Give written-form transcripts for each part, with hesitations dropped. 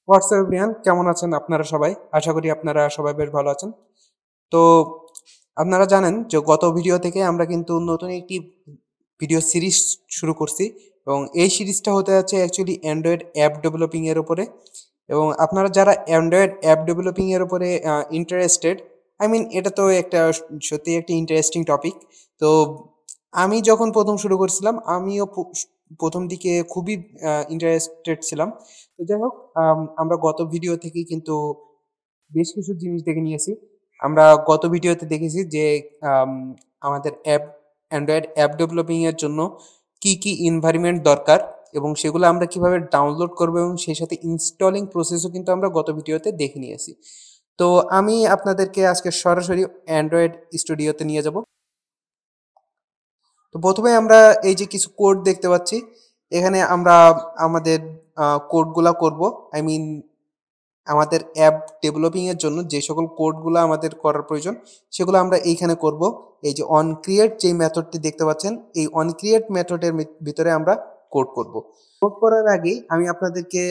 WhatsApp everyone, কেমন আছেন আপনারা সবাই? আশা করি আপনারা সবাই বেশ ভালো আছেন। তো আপনারা জানেন যে গত ভিডিও থেকে আমরা কিন্তু নতুন একটি ভিডিও সিরিজ শুরু করছি এবং এই সিরিজটা হতে যাচ্ছে অ্যাকচুয়ালি অ্যান্ড্রয়েড অ্যাপ ডেভেলপিং এর উপরে। এবং আপনারা যারা অ্যান্ড্রয়েড অ্যাপ ডেভেলপিং এর উপরে ইন্টারেস্টেড, আই মিন এটা তো একটা সত্যি একটা ইন্টারেস্টিং টপিক। তো আমি যখন প্রথম শুরু করছিলাম আমিও প্রথম দিকে খুবই ইন্টারেস্টেড ছিলাম। তো যাই হোক, আমরা গত ভিডিও থেকেই কিন্তু বেশ কিছু জিনিস দেখে নিয়েছি। আমরা গত ভিডিওতে দেখেছি যে আম, আমাদের অ্যান্ড্রয়েড অ্যাপ ডেভেলপিং এর জন্য কি কি এনভায়রনমেন্ট দরকার এবং সেগুলো আমরা কিভাবে ডাউনলোড করব এবং সেই সাথে ইনস্টলিং প্রসেসও কিন্তু আমরা গত ভিডিওতে দেখে নিয়েছি। তো আমি আপনাদেরকে আজকে সরাসরি অ্যান্ড্রয়েড স্টুডিওতে নিয়ে যাব। তো প্রথমে আমরা এই যে কিছু কোড দেখতে পাচ্ছি, এখানে আমরা আমাদের কোডগুলা করব। আই মিন আমাদের অ্যাপ ডেভেলপিং এর জন্য যে সকল কোডগুলো আমাদের করার প্রয়োজন সেগুলো আমরা এইখানে করব। এই যে অন ক্রিয়েট যে মেথডটি দেখতে পাচ্ছেন, এই অন ক্রিয়েট মেথডের ভিতরে আমরা কোড করব। কোড করার আগে আমি আপনাদেরকে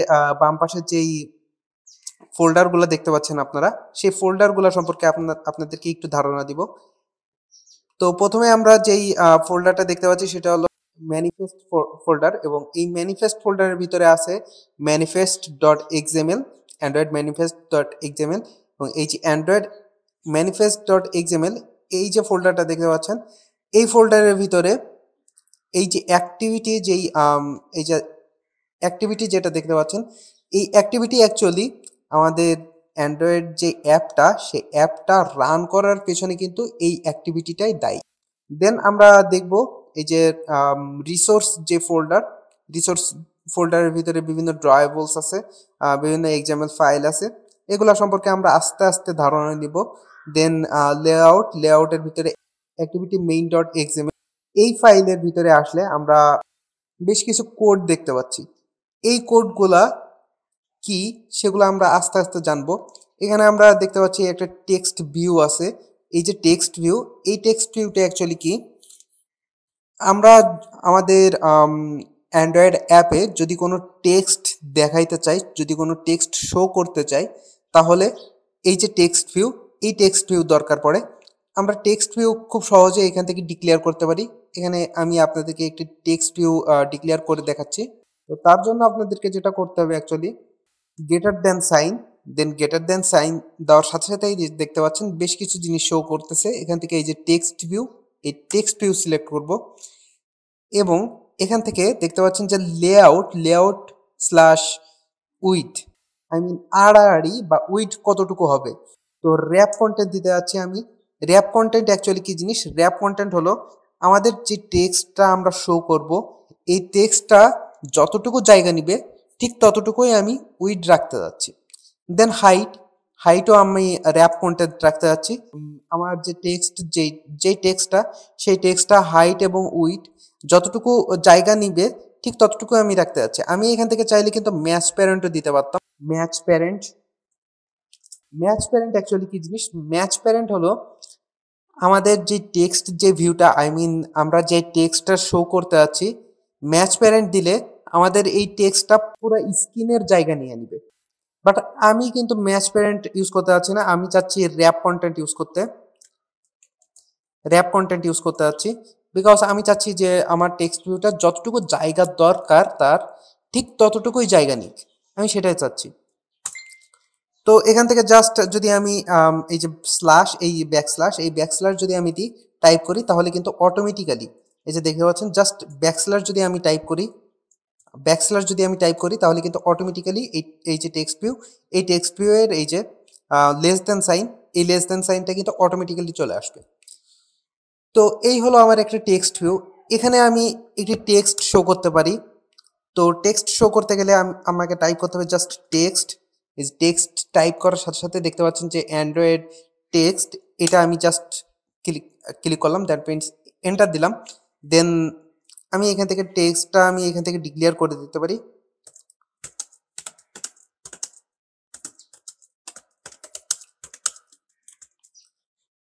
বাম পাশের যেই ফোল্ডারগুলো দেখতে পাচ্ছেন আপনারা, সেই ফোল্ডারগুলো সম্পর্কে আপনাদেরকে একটু ধারণা দিব। তো প্রথমে আমরা যেই ফোল্ডারটা দেখতে পাচ্ছি সেটা হলো ম্যানিফেস্ট ফোল্ডার, এবং এই ম্যানিফেস্ট ফোল্ডারের ভিতরে আছে manifest dot XML, Android manifest dot XML. এবং এই যে অ্যান্ড্রয়েড ম্যানিফেস্ট ডট এক্সএমএল, এই যে ফোল্ডারটা দেখতে পাচ্ছেন, এই ফোল্ডারের ভিতরে এই যে অ্যাক্টিভিটি এই যে অ্যাক্টিভিটি যেটা দেখতে পাচ্ছেন, এই অ্যাক্টিভিটি অ্যাকচুয়ালি আমাদের অ্যান্ড্রয়েড যে অ্যাপটা, সেই অ্যাপটা রান করার পেছনে কিন্তু এই অ্যাক্টিভিটিটাই দায়ী। দেন আমরা দেখব এই যে রিসোর্স যে রিসোর্স ফোল্ডারের ভিতরে বিভিন্ন ড্রয়াবলস আছে, বিভিন্ন এক্সাম্পল ফাইল আছে, এগুলা সম্পর্কে আমরা আস্তে আস্তে ধারণা নিব। দেন লেআউটের ভিতরে অ্যাক্টিভিটি মেইন ডট এক্সএমএল, এই ফাইলের ভিতরে আসলে আমরা বেশ কিছু কোড দেখতে পাচ্ছি। এই কোডগুলা কি সেগুলো আমরা আস্তে আস্তে জানবো। এখানে আমরা দেখতে পাচ্ছি একটা টেক্সট ভিউ আছে। এই যে টেক্সট ভিউ, এই টেক্সট ভিউটা অ্যাকচুয়ালি কি, আমরা আমাদের অ্যান্ড্রয়েড অ্যাপে যদি কোনো টেক্সট দেখাইতে চাই, যদি কোনো টেক্সট শো করতে চাই, তাহলে এই যে টেক্সট ভিউ, এই টেক্সট ভিউ দরকার পড়ে। আমরা টেক্সট ভিউ খুব সহজে এখান থেকে ডিক্লেয়ার করতে পারি। এখানে আমি আপনাদেরকে একটি টেক্সট ভিউ ডিক্লেয়ার করে দেখাচ্ছি। তো তার জন্য আপনাদেরকে যেটা করতে হবে actually, greater than sign, then greater than sign দেওয়ার সাথে সাথেই দেখতে পাচ্ছেন বেশ কিছু জিনিস শো করতেছে। এখান থেকে এই যে টেক্সট ভিউ, এই টেক্সট ভিউ সিলেক্ট করব এবং এখান থেকে দেখতে পাচ্ছেন যে layout slash width, I mean আড়াআড়ি বা উইথ কতটুকু হবে। তো র্যাপ কন্টেন্ট দিতে যাচ্ছি আমি। র্যাপ কন্টেন্ট অ্যাকচুয়ালি কি জিনিস? র্যাপ কন্টেন্ট হলো আমাদের যে টেক্সটটা আমরা শো করব, এই টেক্সটটা যতটুকু জায়গা নিবে ঠিক ততটুকুই আমি উইড রাখতে যাচ্ছি। দেন হাইটও আমি র্যাপ কন্টেন্ট রাখতে যাচ্ছি। আমার যে টেক্সট যেই টেক্সটটা, সেই টেক্সটটা হাইট এবং উইড যতটুকু জায়গা নিবে ঠিক ততটুকু আমি রাখতে যাচ্ছি। আমি এখান থেকে চাইলে কিন্তু ম্যাচ প্যারেন্টও দিতে পারতাম। Match parent, match parent actually কি জিনিস? ম্যাচ প্যারেন্ট হলো আমাদের যে টেক্সট যে ভিউটা, আই মিন আমরা যে টেক্সটটা শো করতে যাচ্ছি, ম্যাচ প্যারেন্ট দিলে আমাদের এই টেক্সটটা পুরো স্ক্রিনের জায়গা নিয়ে নিবে। বাট আমি কিন্তু ম্যাচ প্যারেন্ট ইউজ করতে যাচ্ছি না, আমি চাচ্ছি র্যাপ কন্টেন্ট ইউজ করতে যাচ্ছি। বিকজ আমি চাচ্ছি যে আমার টেক্সট ভিউটা যতটুকু জায়গা দরকার তার ঠিক ততটুকুই জায়গা নিক, আমি সেটাই চাচ্ছি। তো এখান থেকে জাস্ট যদি আমি এই যে ব্যাকস্ল্যাশ যদি আমি দিই, টাইপ করি, তাহলে কিন্তু অটোমেটিক্যালি এই যে দেখতে পাচ্ছেন, জাস্ট ব্যাকস্ল্যাশ যদি আমি টাইপ করি তাহলে কিন্তু অটোমেটিক্যালি এই যে টেক্সট ভিউ এর এই যে লেস দেন সাইন, এই লেস দেন সাইনটা কিন্তু অটোমেটিক্যালি চলে আসবে। তো এই হলো আমার একটা টেক্সট ভিউ। এখানে আমি একটি টেক্সট শো করতে পারি। তো টেক্সট শো করতে গেলে আমাকে টাইপ করতে হবে জাস্ট টেক্সট। এই টেক্সট টাইপ করার সাথে সাথে দেখতে পাচ্ছেন যে অ্যান্ড্রয়েড টেক্সট, এটা আমি জাস্ট ক্লিক করলাম, দ্যাট মিনস এন্টার দিলাম। দেন আমি এখান থেকে টেক্সটটা আমি এখান থেকে ডিক্লেয়ার করে দিতে পারি।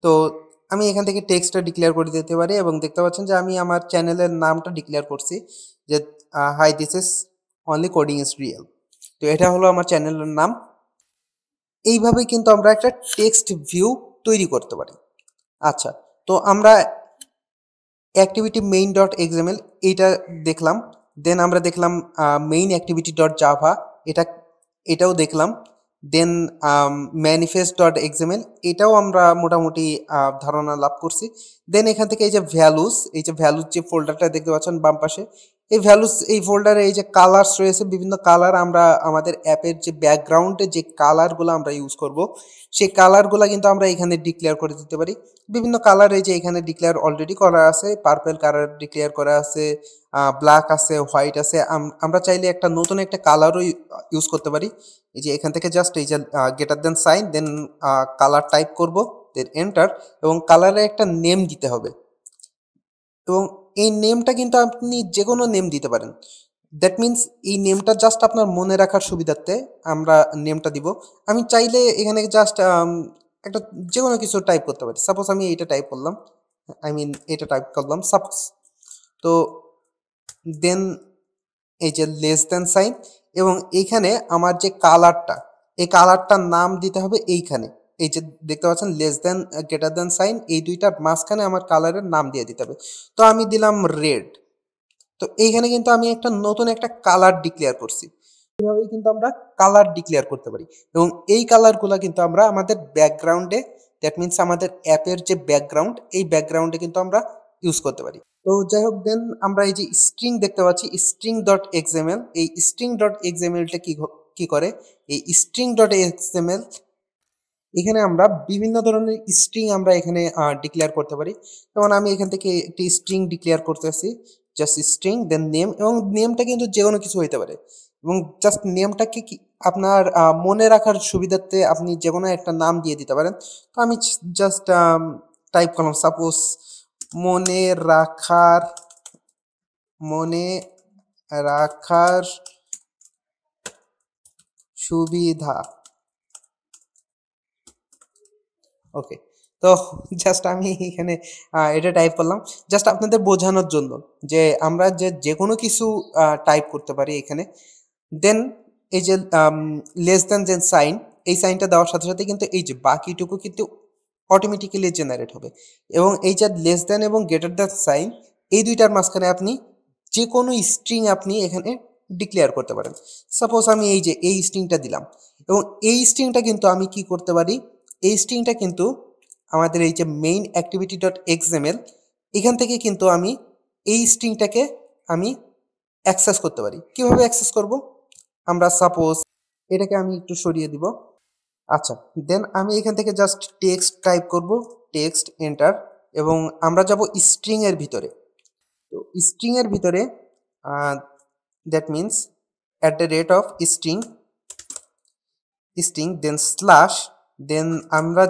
তো আমি এখান থেকে টেক্সটটা ডিক্লেয়ার করে দিতে পারি এবং দেখতে পাচ্ছেন যে আমি আমার চ্যানেলের নামটা ডিক্লেয়ার করছি যে hi, this is only coding is real. তো এটা হলো আমার চ্যানেলের নাম। এইভাবেই কিন্তু আমরা একটা টেক্সট ভিউ তৈরি করতে পারি। আচ্ছা, তো আমরা অ্যাক্টিভিটি মেইন ডট এক্সএমএল এইটা দেখলাম। দেন আমরা দেখলাম মেইন অ্যাক্টিভিটি ডট জাভা, এটা এটাও দেখলাম। দেন ম্যানিফেস্ট ডট এক্সএমএল, এটাও আমরা মোটামুটি ধারণা লাভ করছি। দেন এখান থেকে এই যে ভ্যালুস, এই যে ভ্যালুস যে ফোল্ডারটা দেখতে পাচ্ছেন বাম পাশে, এই ভ্যালুস এই ফোল্ডারে এই যে কালার্স রয়েছে, বিভিন্ন কালার আমরা আমাদের অ্যাপের যে ব্যাকগ্রাউন্ডে যে কালারগুলো আমরা ইউজ করব, সেই কালারগুলো কিন্তু আমরা এখানে ডিক্লেয়ার করে দিতে পারি। বিভিন্ন কালার এই যে এখানে ডিক্লেয়ার অলরেডি করা আছে, পার্পল কালার ডিক্লেয়ার করা আছে, ব্ল্যাক আছে, হোয়াইট আছে। আমরা চাইলে একটা নতুন একটা কালারও ইউজ করতে পারি। এই যে এখান থেকে জাস্ট এই যে গ্রেটার দেন সাইন, দেন কালার টাইপ করব, দেন এন্টার, এবং কালারে একটা নেম দিতে হবে। এবং এই নেমটা কিন্তু আপনি যে কোনো নেম দিতে পারেন। দ্যাট মিন্স এই নেমটা জাস্ট আপনার মনে রাখার সুবিধার্থে আমরা নেমটা দিব। আমি চাইলে এখানে জাস্ট একটা যে কোনো কিছু টাইপ করতে পারি। সাপোজ আমি এটা টাইপ করলাম, এটা টাইপ করলাম সাপোজ। তো দেন এই যে লেস দেন সাইন, এবং এইখানে আমার যে কালারটা, এই কালারটার নাম দিতে হবে এইখানে। এই যে দেখতে পাচ্ছেন less than greater than sign, এই দুইটার মাঝখানে আমার কালারের নাম দিয়ে দিতে হবে। তো আমি দিলাম রেড। তো এইখানে কিন্তু আমি একটা নতুন একটা কালার ডিক্লেয়ার করছি। এভাবেই কিন্তু আমরা কালার ডিক্লেয়ার করতে পারি, এবং এই কালারগুলো কিন্তু আমরা আমাদের ব্যাকগ্রাউন্ডে, দ্যাট মিন্স আমাদের অ্যাপের যে ব্যাকগ্রাউন্ড, এই ব্যাকগ্রাউন্ডে কিন্তু আমরা ইউজ করতে পারি। তো যাই হোক, দেন আমরা এই যে স্ট্রিং দেখতে পাচ্ছি, স্ট্রিং ডট এক্সএমএল, এই স্ট্রিং ডট এক্সএমএলটা কি করে, এই স্ট্রিং ডট এক্সএমএল এখানে আমরা বিভিন্ন ধরনের স্ট্রিং আমরা এখানে ডিক্লেয়ার করতে পারি। যেমন আমি এখান থেকে একটি স্ট্রিং ডিক্লেয়ার করতেছি, জাস্ট স্ট্রিং দেন নেম, এবং নেমটা কিন্তু যে কোনো কিছু হইতে পারে। এবং জাস্ট নেমটাকে কি আপনার মনে রাখার সুবিধার্থে আপনি যে কোনো একটা নাম দিয়ে দিতে পারেন। তো আমি জাস্ট টাইপ করলাম সাপোজ মনে রাখার, মনে রাখার সুবিধা। ওকে, তো জাস্ট আমি এখানে এটা টাইপ করলাম জাস্ট আপনাদের বোঝানোর জন্য, যে আমরা যে কোনো কিছু টাইপ করতে পারি এখানে। দেন এই যে লেস দেন যে সাইন, এই সাইনটা দেওয়ার সাথে সাথে কিন্তু এই যে বাকিটুকু কিন্তু অটোমেটিক্যালি জেনারেট হবে। এবং এই যে লেস দেন এবং গ্রেটার দেন সাইন, এই দুইটার মাঝখানে আপনি যে কোনো স্ট্রিং আপনি এখানে ডিক্লেয়ার করতে পারেন। সাপোজ আমি এই যে এই স্ট্রিংটা দিলাম, এবং এই স্ট্রিংটা কিন্তু আমি কি করতে পারি, এই স্ট্রিংটা কিন্তু আমাদের এই যে মেইন অ্যাক্টিভিটি ডট এক্সএমএল, এখান থেকে কিন্তু আমি এই স্ট্রিংটাকে আমি অ্যাক্সেস করতে পারি। কিভাবে অ্যাক্সেস করব, আমরা সাপোজ এটাকে আমি একটু সরিয়ে দিব। আচ্ছা, দেন আমি এখান থেকে জাস্ট টেক্সট টাইপ করব, টেক্সট এন্টার, এবং আমরা যাব স্ট্রিং এর ভিতরে। তো স্ট্রিং এর ভিতরে that means at the rate of string, string then slash, then আমরা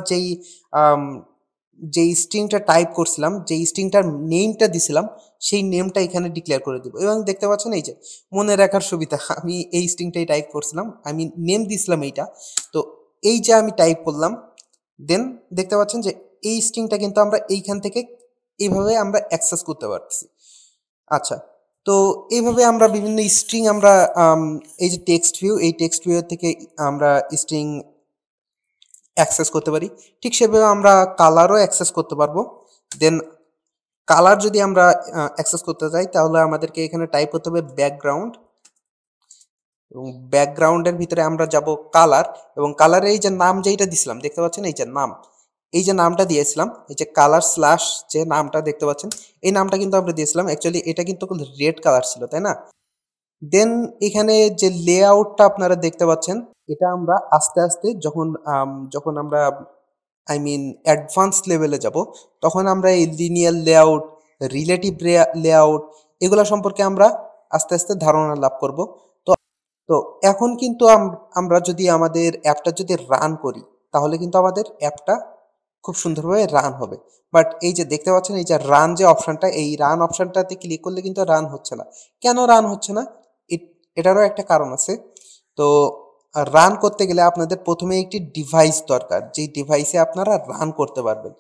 যেই স্ট্রিংটা টাইপ করছিলাম, যেই স্ট্রিংটার নেমটা দিছিলাম, সেই নেমটা এখানে ডিক্লেয়ার করে দিব। এবং দেখতে পাচ্ছেন এই যে মনে রাখার সুবিধা, আমি এই স্ট্রিংটাই টাইপ করছিলাম, আমি নেম দিছিলাম এইটা। তো এই যে আমি টাইপ করলাম, দেন দেখতে পাচ্ছেন যে এই স্ট্রিংটা কিন্তু আমরা এইখান থেকে এইভাবে আমরা অ্যাক্সেস করতে পারছি। আচ্ছা, তো এইভাবে আমরা বিভিন্ন স্ট্রিং আমরা এই যে টেক্সট ভিউ, এই টেক্সট ভিউ থেকে আমরা স্ট্রিং অ্যাক্সেস করতে পারি। ঠিক সেভাবে আমরা কালারও অ্যাক্সেস করতে পারবো। দেন কালার যদি আমরা অ্যাক্সেস করতে চাই, তাহলে আমাদেরকে এখানে টাইপ করতে হবে ব্যাকগ্রাউন্ড, এবং ব্যাকগ্রাউন্ডের ভিতরে আমরা যাব কালার, এবং কালারের এই যে নাম যেইটা দিছিলাম দেখতে পাচ্ছেন, এই যে নাম, এই যে নামটা দিয়েছিলাম, এই যে কালার স্ল্যাশ যে নামটা দেখতে পাচ্ছেন, এই নামটা কিন্তু আমরা দিয়েছিলাম। অ্যাকচুয়ালি এটা কিন্তু রেড কালার ছিল, তাই না? দেন এখানে যে লেআউটটা আপনারা দেখতে পাচ্ছেন, এটা আমরা আস্তে আস্তে যখন আমরা অ্যাডভান্স লেভেলে যাব, তখন আমরা এই লিনিয়ার লেআউট, রিলেটিভ লেআউট, এগুলা সম্পর্কে আমরা আস্তে আস্তে ধারণা লাভ করব। তো তো এখন কিন্তু আমরা যদি আমাদের অ্যাপটা যদি রান করি, তাহলে কিন্তু আমাদের অ্যাপটা খুব সুন্দরভাবে রান হবে। বাট এই যে দেখতে পাচ্ছেন, এই যে রান যে অপশনটা, এই রান অপশনটাতে ক্লিক করলে কিন্তু রান হচ্ছে না। কেন রান হচ্ছে না, এটারও একটা কারণ আছে। তো রান করতে গেলে আপনাদের প্রথমে একটি ডিভাইস দরকার, যেই ডিভাইসে আপনারা রান করতে পারবেন।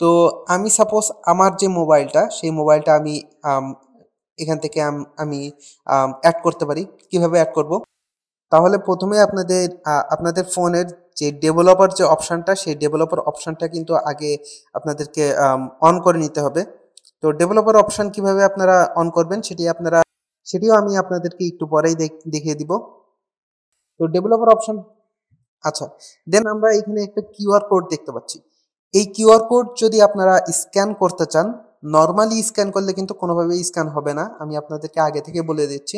তো আমি সাপোজ আমার যে মোবাইলটা, সেই মোবাইলটা আমি এখান থেকে আমি অ্যাড করতে পারি। কিভাবে অ্যাড করব, তাহলে প্রথমে আপনাদের ফোনের যে ডেভেলপার যে অপশনটা, সেই ডেভেলপার অপশনটা কিন্তু আগে আপনাদেরকে অন করে নিতে হবে। তো ডেভেলপার অপশন কিভাবে আপনারা অন করবেন সেটিও আমি আপনাদেরকে একটু পরেই দেখিয়ে দিব। তো ডেভেলপার অপশন, আচ্ছা, দেন আমরা এখানে একটা কিউআর কোড দেখতে পাচ্ছি। এই কিউআর কোড যদি আপনারা স্ক্যান করতে চান, নর্মালি স্ক্যান করলে কিন্তু কোনোভাবেই স্ক্যান হবে না, আমি আপনাদেরকে আগে থেকে বলে দিচ্ছি।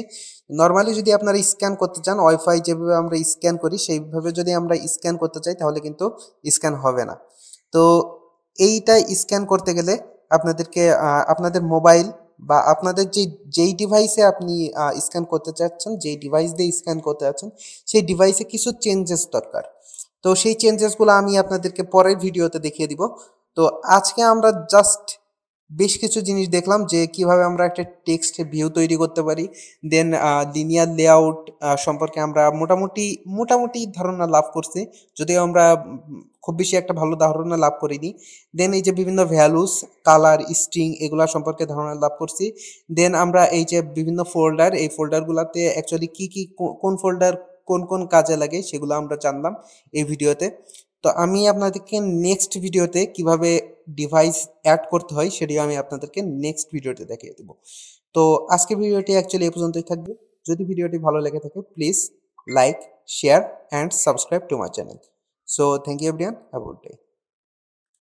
নর্মালি যদি আপনারা স্ক্যান করতে চান, ওয়াইফাই যেভাবে আমরা স্ক্যান করি সেইভাবে যদি আমরা স্ক্যান করতে চাই, তাহলে কিন্তু স্ক্যান হবে না। তো এইটা স্ক্যান করতে গেলে আপনাদেরকে আপনাদের মোবাইল বা আপনাদের যেই ডিভাইসে আপনি স্ক্যান করতে চাচ্ছেন, যেই ডিভাইস দিয়ে স্ক্যান করতে চাচ্ছেন, সেই ডিভাইসে কিছু চেঞ্জেস দরকার। তো সেই চেঞ্জেসগুলো আমি আপনাদেরকে পরের ভিডিওতে দেখিয়ে দিব। তো আজকে আমরা জাস্ট বেশ কিছু জিনিস দেখলাম যে কিভাবে আমরা একটা টেক্সট ভিউ তৈরি করতে পারি। দেন লিনিয়ার লেআউট সম্পর্কে আমরা মোটামুটি মোটামুটি ধারণা লাভ করছি, যদিও আমরা খুব বেশি একটা ভালো ধারণা লাভ করিনি। দেন এই যে বিভিন্ন ভ্যালুস, কালার, স্ট্রিং এগুলা সম্পর্কে ধারণা লাভ করছি। দেন আমরা এই যে বিভিন্ন ফোল্ডার, এই ফোল্ডারগুলোতে অ্যাকচুয়ালি কি কোন ফোল্ডার কোন কোন কাজে লাগে সেগুলো আমরা জানলাম এই ভিডিওতে। তো আমি আপনাদেরকে নেক্সট ভিডিওতে কিভাবে ডিভাইস অ্যাড করতে হয় সেটিও আমি আপনাদেরকে নেক্সট ভিডিওতে দেখিয়ে দেবো। তো আজকের ভিডিওটি অ্যাকচুয়ালি এই পর্যন্তই থাকবে। যদি ভিডিওটি ভালো লেগে থাকে, please like, share and subscribe to my channel. So thank you everyone, have a good day.